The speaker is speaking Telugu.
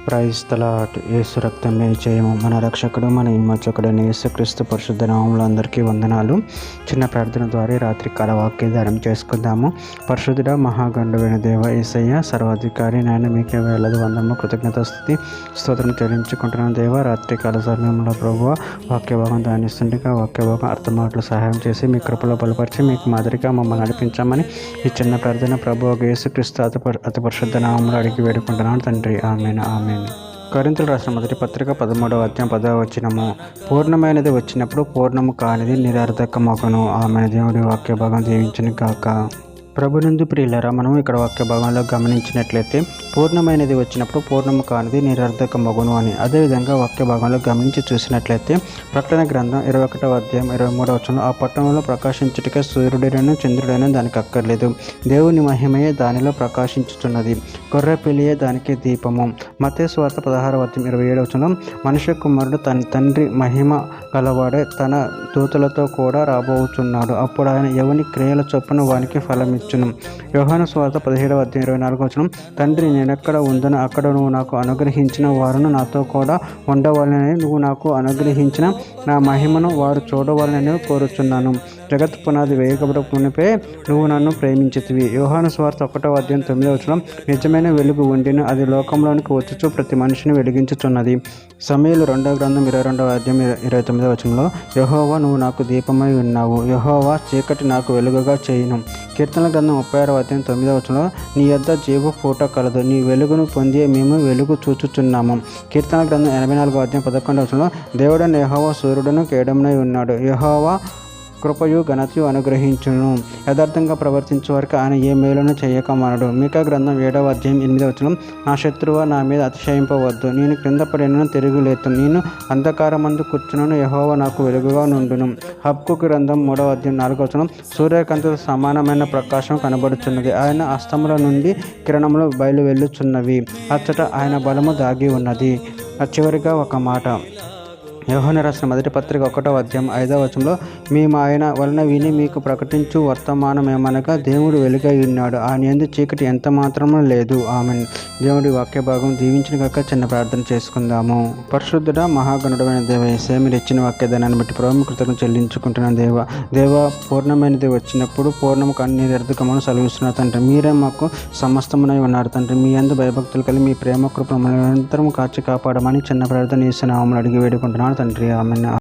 Praise the lord. యేసు రక్తమే జయము. మన రక్షకుడు మన విమోచకుడైన యేసుక్రీస్తు పరిశుద్ధ నామములో అందరికీ వందనాలు. చిన్న ప్రార్థన ద్వారా రాత్రి కాల వాక్య ధ్యానం చేసుకుందాము. పరిశుద్ధుడ మహాగండమైన దేవ యేసయ్య సర్వాధికారి నాయన మీకే వేలది వందము కృతజ్ఞతాస్తుతి స్తోత్రం చెల్లించుకుంటున్నాను దేవ. రాత్రి కాల సమయంలో ప్రభువ వాక్య భాగం ధ్యానిస్తుండగా వాక్య భాగం అర్థమాటలు సహాయం చేసి మీ కృపలో బలపరిచి మీకు మాదిరిగా మమ్మల్ని నడిపించామని ఈ చిన్న ప్రార్థన ప్రభువు యేసుక్రీస్తు అతి పరిశుద్ధ నామములో అడిగి వేడుకుంటున్నాను తండ్రి. ఆమేన్ ఆమేన్. కొరింథీయులకు రాసిన మొదటి పత్రిక 13వ అధ్యాయం 10వ వచనము. పూర్ణమైనది వచ్చినప్పుడు పూర్ణము కానిది నిరర్థకమగును. ఆమె దేవుడి వాక్య భాగం దీవించును గాక. ప్రభునందు ప్రియులారా, మనం ఇక్కడ వాక్య భాగంలో గమనించినట్లయితే పూర్ణమైనది వచ్చినప్పుడు పూర్ణము కానిది నిరర్థకమగును అని. అదేవిధంగా వాక్య భాగంలో గమనించి చూసినట్లయితే ప్రకటన గ్రంథం 21వ అధ్యాయం 23వ వచనంలో ఆ పట్టణంలో ప్రకాశించుటకే సూర్యుడైన చంద్రుడైన దానికి అక్కర్లేదు, దేవుని మహిమయే దానిలో ప్రకాశించుచున్నది, గొర్రె పిల్లియే దానికి దీపము. మత్తయి సువార్త 16వ అధ్యాయం 27వ వచనంలో మనుష్య కుమారుడు తన తండ్రి మహిమ గలవాడే తన దూతలతో కూడా రాబోచున్నాడు, అప్పుడు ఆయన ఎవని క్రియల చొప్పున వానికి ఫలం ఇచ్చును. యోహాను సువార్త 17వ అధ్యాయం 24వ వచనం, తండ్రి నేనెక్కడ ఉందనో అక్కడ నువ్వు నాకు అనుగ్రహించిన వారును నాతో కూడా ఉండవాలని నువ్వు నాకు అనుగ్రహించిన నా మహిమను వారు చూడవాలని కోరుచున్నాను. జగత్ పునాది వేయకబడక మునిపే నువ్వు నన్ను ప్రేమించితివి. యోహాను సువార్త 1వ అధ్యాయం 9వ వచనం, నిజమైన వెలుగు ఉండిను, అది లోకంలోనికి వచ్చుచు ప్రతి మనిషిని వెలిగించుచున్నది. సమూయేలు 2వ గ్రంథం 22వ అధ్యాయం 29వ వచనంలో, యెహోవా నువ్వు నాకు దీపమై ఉన్నావు, యెహోవా చీకటి నాకు వెలుగుగా చేయును. కీర్తనల గ్రంథం 36వ అధ్యాయం 9వ వచనంలో, నీ యొద్ద జీవ పూట కలదు, నీ వెలుగును పొందే మేము వెలుగు చూచుచున్నాము. కీర్తనల గ్రంథం 84వ అధ్యాయం 11వ వచనంలో, దేవుడైన యెహోవా సూర్యుడును కేడమునై ఉన్నాడు, యెహోవా కృపయు ఘనతయు అనుగ్రహించును, యథార్థంగా ప్రవర్తించే వారికి ఆయన ఏ మేలును చేయకమనడు. మీకా గ్రంథం 7వ అధ్యాయం 8వ వచనం, నా శత్రువు నా మీద అతిశయింపవద్దు, నేను క్రింద పడినను తిరుగులేతును, నేను అంధకారమందు కూర్చునను, యెహోవా నాకు వెలుగుగా నుండును. హబక్కూకు గ్రంథం 3వ అధ్యాయం 4వ వచనం, సూర్యకాంతితో సమానమైన ప్రకాశం కనబడుచున్నది, ఆయన హస్తముల నుండి కిరణములు బయలు వెళ్ళుచున్నవి, అచ్చట ఆయన బలము దాగి ఉన్నది. చివరిగా ఒక మాట, యోహాను రాసిన మొదటి పత్రిక 1వ అధ్యాయం 5వ వచనంలో, మేము ఆయన వలన విని మీకు ప్రకటించు వర్తమానమేమనగా దేవుడు వెలుగై ఉన్నాడు, ఆయన యందు చీకటి ఎంత మాత్రమూ లేదు. ఆమేన్. దేవుడి వాక్య భాగం దీవించిన కాక చిన్న ప్రార్థన చేసుకుందాము. పరిశుద్ధుడ మహాగణుడమైన దేవ యేసయ్య, మీరు ఇచ్చిన వాక్యదానాన్ని బట్టి ప్రభు కృతజ్ఞతలు చెల్లించుకుంటున్నాను దేవ. పూర్ణమైనది వచ్చినప్పుడు పూర్ణము కాని నిరర్థకమును సెలవిస్తున్నారు తండ్రి. మీరే మాకు సమస్తమునై ఉన్నారు తండ్రి. మీ యందు భయభక్తులు కలిగి మీ ప్రేమ కృపను నిరంతరం కాచి కాపాడమని చిన్న ప్రార్థన చేసిన నామములో అడిగి వేడుకుంటున్నాను తండ్రి. ఆమేన్.